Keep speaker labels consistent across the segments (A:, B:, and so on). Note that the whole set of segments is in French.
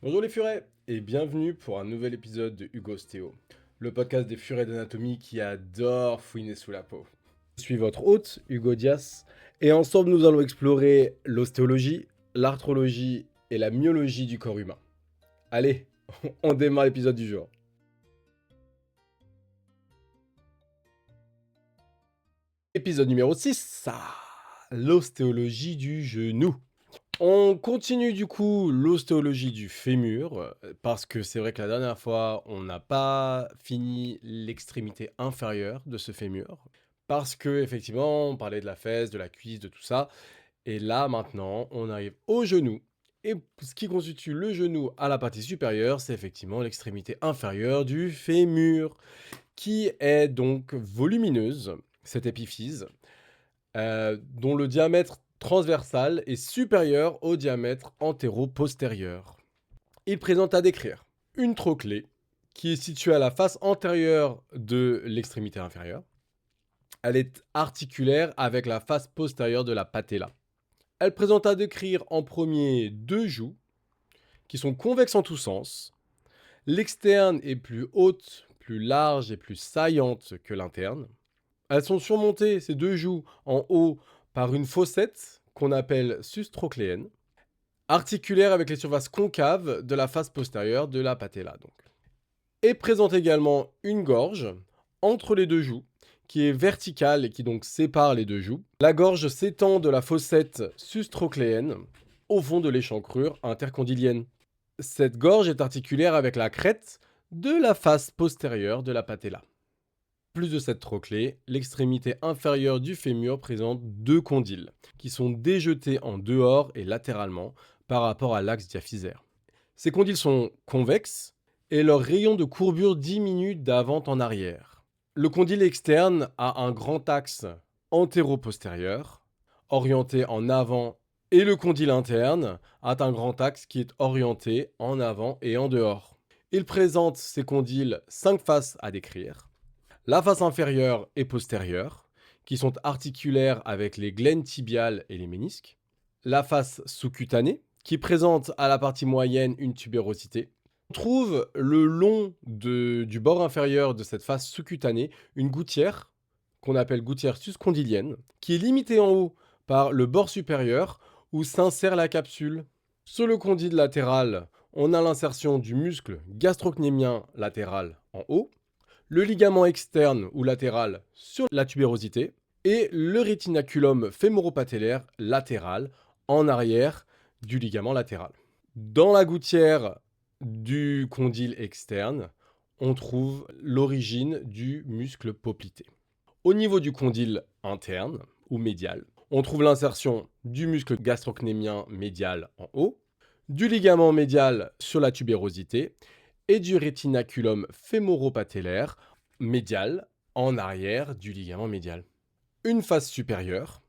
A: Bonjour les furets et bienvenue pour un nouvel épisode de Hugo Stéo, le podcast des furets d'anatomie qui adore fouiner sous la peau. Je suis votre hôte, Hugo Dias, et ensemble nous allons explorer l'ostéologie, l'arthrologie et la myologie du corps humain. Allez, on démarre l'épisode du jour. Épisode numéro 6, l'ostéologie du genou. On continue du coup l'ostéologie du fémur, parce que c'est vrai que la dernière fois, on n'a pas fini l'extrémité inférieure de ce fémur. Parce que effectivement, on parlait de la fesse, de la cuisse, de tout ça. Et là, maintenant, on arrive au genou. Et ce qui constitue le genou à la partie supérieure, c'est effectivement l'extrémité inférieure du fémur, qui est donc volumineuse, cette épiphyse, dont le diamètre transversal est supérieur au diamètre antéro-postérieur. Il présente à décrire une trochlée qui est située à la face antérieure de l'extrémité inférieure. Elle est articulaire avec la face postérieure de la patella. Elle présente à décrire en premier deux joues qui sont convexes en tous sens. L'externe est plus haute, plus large et plus saillante que l'interne. Elles sont surmontées, ces deux joues, en haut, par une fossette qu'on appelle sus trochléenne, articulaire avec les surfaces concaves de la face postérieure de la patella. Donc. Et présente également une gorge entre les deux joues, qui est verticale et qui donc sépare les deux joues. La gorge s'étend de la fossette sus trochléenne au fond de l'échancrure intercondylienne. Cette gorge est articulaire avec la crête de la face postérieure de la patella. Plus de cette trochlée, l'extrémité inférieure du fémur présente deux condyles, qui sont déjetés en dehors et latéralement par rapport à l'axe diaphysaire. Ces condyles sont convexes et leur rayon de courbure diminue d'avant en arrière. Le condyle externe a un grand axe antéro-postérieur, orienté en avant, et le condyle interne a un grand axe qui est orienté en avant et en dehors. Il présente ces condyles 5 faces à décrire. La face inférieure et postérieure, qui sont articulaires avec les glaines tibiales et les ménisques. La face sous-cutanée, qui présente à la partie moyenne une tubérosité. On trouve le long du bord inférieur de cette face sous-cutanée une gouttière, qu'on appelle gouttière suscondylienne, qui est limitée en haut par le bord supérieur où s'insère la capsule. Sur le condyle latéral, on a l'insertion du muscle gastrocnémien latéral en haut, le ligament externe ou latéral sur la tubérosité et le rétinaculum fémoro-patellaire latéral en arrière du ligament latéral. Dans la gouttière du condyle externe, on trouve l'origine du muscle poplité. Au niveau du condyle interne ou médial, on trouve l'insertion du muscle gastrocnémien médial en haut, du ligament médial sur la tubérosité et du rétinaculum fémoro-patellaire médial en arrière du ligament médial. Une face supérieure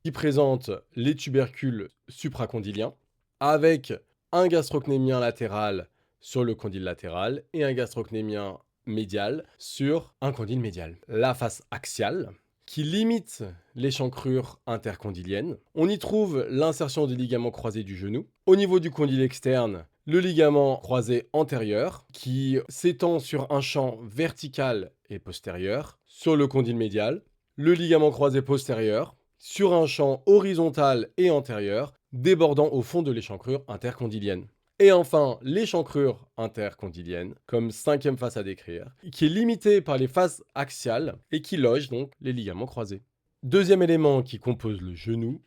A: qui présente les tubercules supracondyliens avec un gastrocnémien latéral sur le condyle latéral et un gastrocnémien médial sur un condyle médial. La face axiale qui limite l'échancrure intercondylienne. On y trouve l'insertion du ligament croisé du genou. Au niveau du condyle externe, le ligament croisé antérieur qui s'étend sur un champ vertical et postérieur sur le condyle médial. Le ligament croisé postérieur sur un champ horizontal et antérieur débordant au fond de l'échancrure intercondylienne. Et enfin, l'échancrure intercondylienne, comme cinquième face à décrire, qui est limitée par les faces axiales et qui loge donc les ligaments croisés. Deuxième élément qui compose le genou,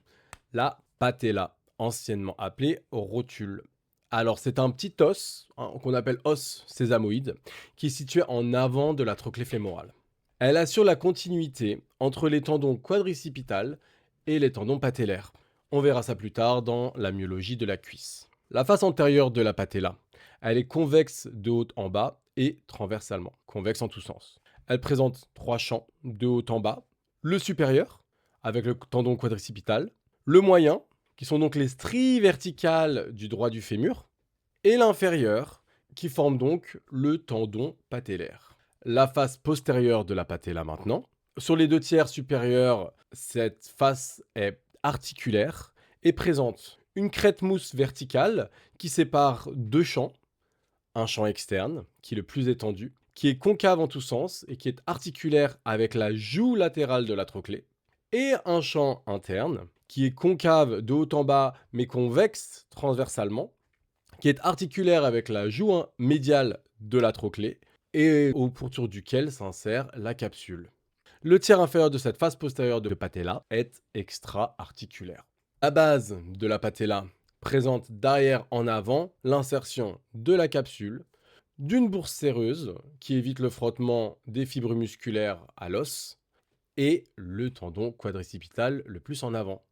A: la patella, anciennement appelée rotule. Alors c'est un petit os, qu'on appelle os sésamoïde, qui est situé en avant de la trochlée fémorale. Elle assure la continuité entre les tendons quadricipital et les tendons patellaires. On verra ça plus tard dans la myologie de la cuisse. La face antérieure de la patella, elle est convexe de haut en bas et transversalement, convexe en tous sens. Elle présente 3 champs de haut en bas. Le supérieur, avec le tendon quadricipital. Le moyen, qui sont donc les stries verticales du droit du fémur. Et l'inférieur, qui forme donc le tendon patellaire. La face postérieure de la patella maintenant. Sur les 2 tiers supérieurs, cette face est articulaire et présente une crête mousse verticale qui sépare deux champs, un champ externe, qui est le plus étendu, qui est concave en tous sens et qui est articulaire avec la joue latérale de la trochlée, et un champ interne, qui est concave de haut en bas, mais convexe transversalement, qui est articulaire avec la joue médiale de la trochlée, et au pourtour duquel s'insère la capsule. Le tiers inférieur de cette face postérieure de patella est extra-articulaire. La base de la patella présente d'arrière en avant l'insertion de la capsule, d'une bourse séreuse qui évite le frottement des fibres musculaires à l'os et le tendon quadricipital le plus en avant.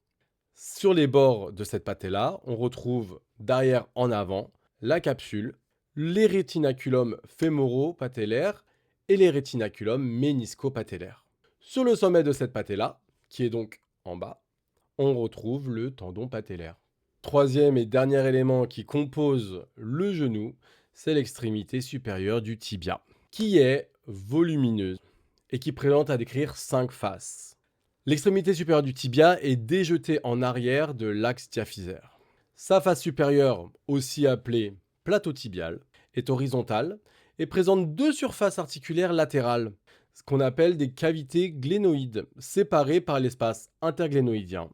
A: Sur les bords de cette patella, on retrouve d'arrière en avant la capsule, les rétinaculums fémoro-patellaires et les rétinaculums ménisco-patellaires. Sur le sommet de cette patella, qui est donc en bas, on retrouve le tendon patellaire. Troisième et dernier élément qui compose le genou, c'est l'extrémité supérieure du tibia, qui est volumineuse et qui présente à décrire 5 faces. L'extrémité supérieure du tibia est déjetée en arrière de l'axe diaphysaire. Sa face supérieure, aussi appelée plateau tibial, est horizontale et présente deux surfaces articulaires latérales, ce qu'on appelle des cavités glénoïdes, séparées par l'espace interglénoïdien,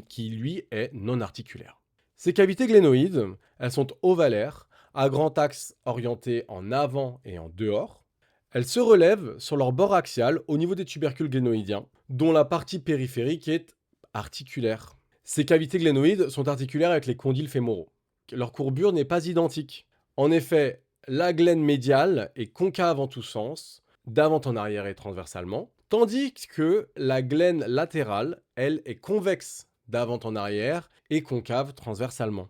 A: qui lui est non articulaire. Ces cavités glénoïdes, elles sont ovalaires, à grand axe orienté en avant et en dehors. Elles se relèvent sur leur bord axial au niveau des tubercules glénoïdiens, dont la partie périphérique est articulaire. Ces cavités glénoïdes sont articulaires avec les condyles fémoraux. Leur courbure n'est pas identique. En effet, la glène médiale est concave en tous sens, d'avant en arrière et transversalement, tandis que la glène latérale, elle, est convexe d'avant en arrière et concave transversalement.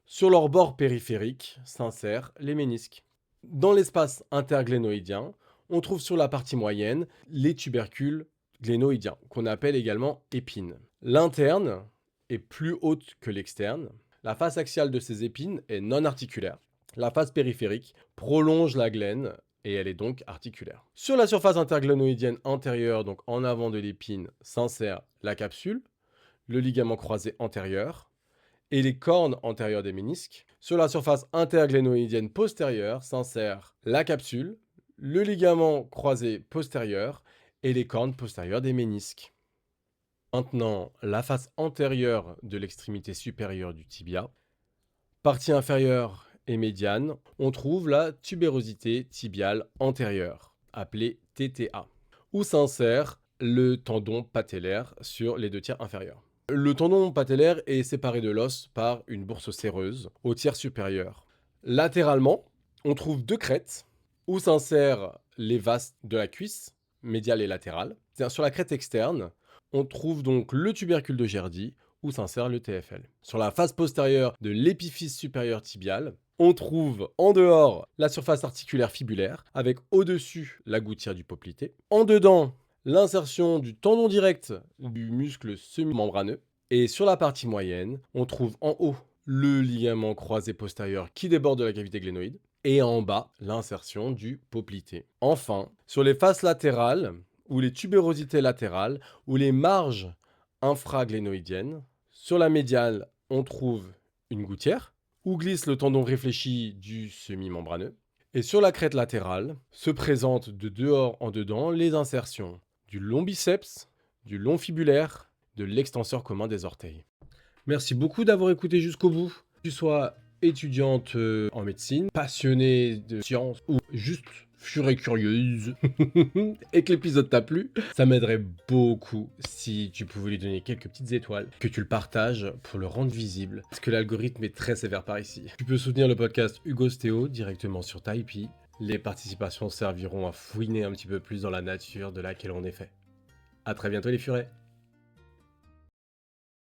A: Sur leur bord périphérique s'insèrent les ménisques. Dans l'espace interglénoïdien, on trouve sur la partie moyenne les tubercules glénoïdiens, qu'on appelle également épines. L'interne est plus haute que l'externe. La face axiale de ces épines est non articulaire. La face périphérique prolonge la glène et elle est donc articulaire. Sur la surface interglénoïdienne antérieure, donc en avant de l'épine, s'insère la capsule, le ligament croisé antérieur et les cornes antérieures des ménisques. Sur la surface interglénoïdienne postérieure s'insère la capsule, le ligament croisé postérieur et les cornes postérieures des ménisques. Maintenant, la face antérieure de l'extrémité supérieure du tibia. Partie inférieure et médiane, on trouve la tubérosité tibiale antérieure, appelée TTA, où s'insère le tendon patellaire sur les deux tiers inférieurs. Le tendon patellaire est séparé de l'os par une bourse séreuse au tiers supérieur. Latéralement, on trouve deux crêtes où s'insèrent les vas de la cuisse, médiale et latérale. Sur la crête externe, on trouve donc le tubercule de Gerdy où s'insère le TFL. Sur la face postérieure de l'épiphyse supérieur tibial, on trouve en dehors la surface articulaire fibulaire avec au-dessus la gouttière du poplité. En dedans, l'insertion du tendon direct du muscle semi-membraneux. Et sur la partie moyenne, on trouve en haut le ligament croisé postérieur qui déborde de la cavité glénoïde. Et en bas, l'insertion du poplité. Enfin, sur les faces latérales, ou les tubérosités latérales, ou les marges infraglénoïdiennes, sur la médiale, on trouve une gouttière, où glisse le tendon réfléchi du semi-membraneux. Et sur la crête latérale, se présentent de dehors en dedans les insertions du long biceps, du long fibulaire, de l'extenseur commun des orteils. Merci beaucoup d'avoir écouté jusqu'au bout. Que tu sois étudiante en médecine, passionnée de sciences ou juste furée curieuse et que l'épisode t'a plu, ça m'aiderait beaucoup si tu pouvais lui donner quelques petites étoiles, que tu le partages pour le rendre visible, parce que l'algorithme est très sévère par ici. Tu peux soutenir le podcast Hugo Stéo directement sur Tipeee. Les participations serviront à fouiner un petit peu plus dans la nature de laquelle on est fait. À très bientôt les furets.